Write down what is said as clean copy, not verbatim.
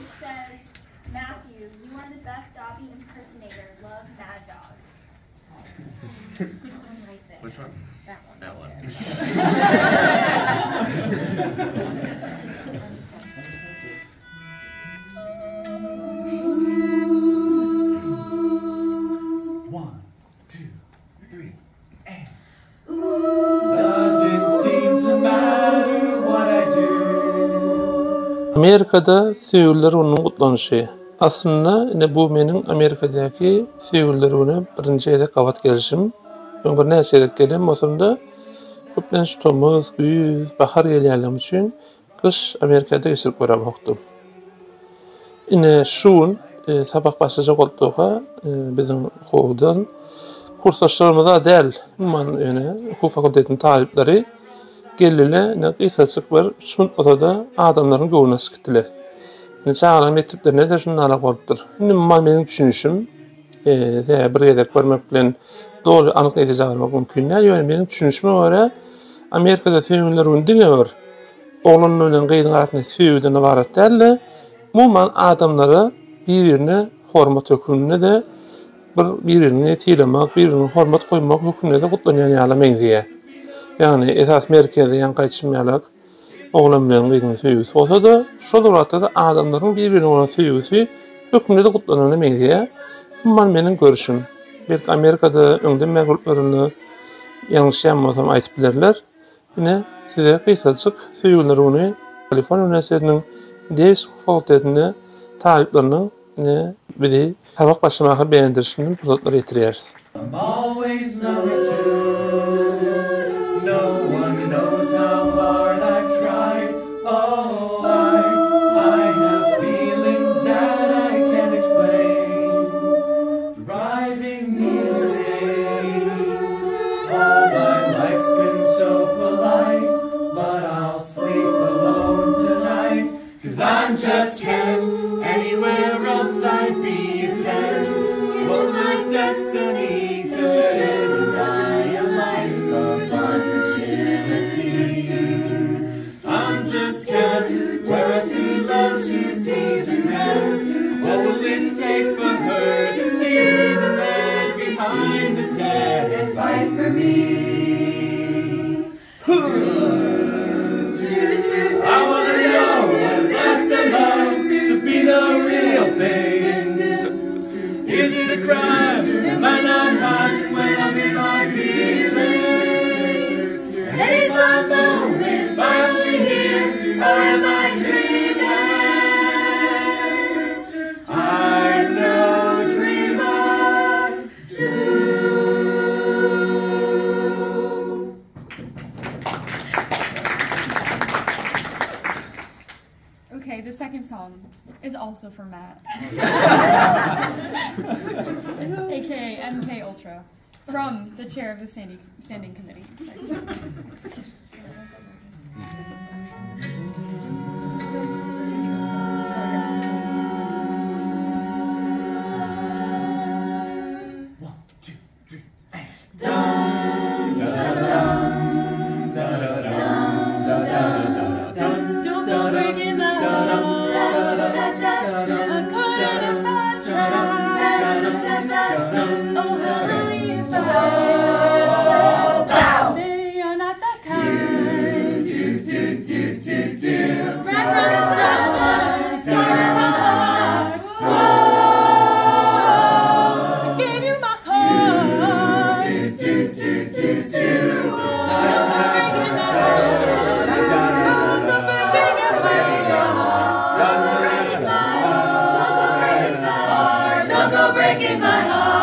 which says, Matthew, you are the best Dobby impersonator. Love, Mad Dog. Right there. Which one? That one. That one. One, two, three, and. Does it seem to matter what I do? Amerika'da sevgililer gününiň gutlanışı. Aslında ine bu menin Amerika'daki sevgililer günü birinci edek gabat gelişim. Ben bir näçe edek gelem, osunda köplenç tomuz, güz, bahar gelýärligim üçin kış Amerika'da geçirip görem okdum. Ine şuun sabah başlayacak bolduga bizim howdan kursdaşlarymyza däl, man hu fakultetiniň talipleri gelile ne kısaçık bir 3 minut otada adamların göwüne sıktılar. Çağıran mekteplerine de şunlara bolupdyr. Indi menin düşünüşüm bir gedek görmek bilen doğru anyk netice almak mümkin näme? Ýöne menin düşünüşime görä Amerika'da sevgililer günü diňe bir oğlan bilen gyzyň arasyndaky sevgiden ibaret däl. Mumman adamlara bir-birine hormat hökmünde de bir-birine etilemek, bir-birine hormat koymak hökmünde de gutlanýan ýaly meňziýe. Yani esas merkezde yan kaçışmayarak oğlan bilen gyzyň sevgisi bolsa da şol wagtda adamlaryň bir-birine olan sevgisi hökmünde de gutlanyny meňziýe. Bu meniň görüşüm. Belki Amerika'da öňde megulplaryny ýalňyş ýanmasam aýtyp bilerler. Ine size kısaçyk sevgililer günü Kaliforniya Üniversitetining Davis fakultetinde talipleriniň bizi sabak başlamagy beğendirişini buzatlary ýetirýäris. I'm always number two. No one knows how hard I've tried. Oh, I have feelings that I can't explain. Driving me insane. Oh, my life's been so polite, but I'll sleep alone tonight. 'Cause I'm just Ken. Anywhere else I'd be a 10. Well, my destiny to live and die a life of virginity. I'm just Ken. Where I see love, she sees a friend. What will it take for her to see the man behind the tent and fight for me? I wanna know what it's like to love, to be the real thing. Is it a crime? Am I not hot when I'm in my feelings? And is my moment finally here, or am I dreaming? I'm no dreamer too. Okay, the second song is also for Matt. AKA MK Ultra. From the chair of the standing committee. Sorry. One, two, three, and. Don't go breaking my heart. I could if I tried. Oh, honey, if I fall. Maybe you're not that kind. Right from the start, gave you my heart. I gave you my heart. Don't go breaking my heart.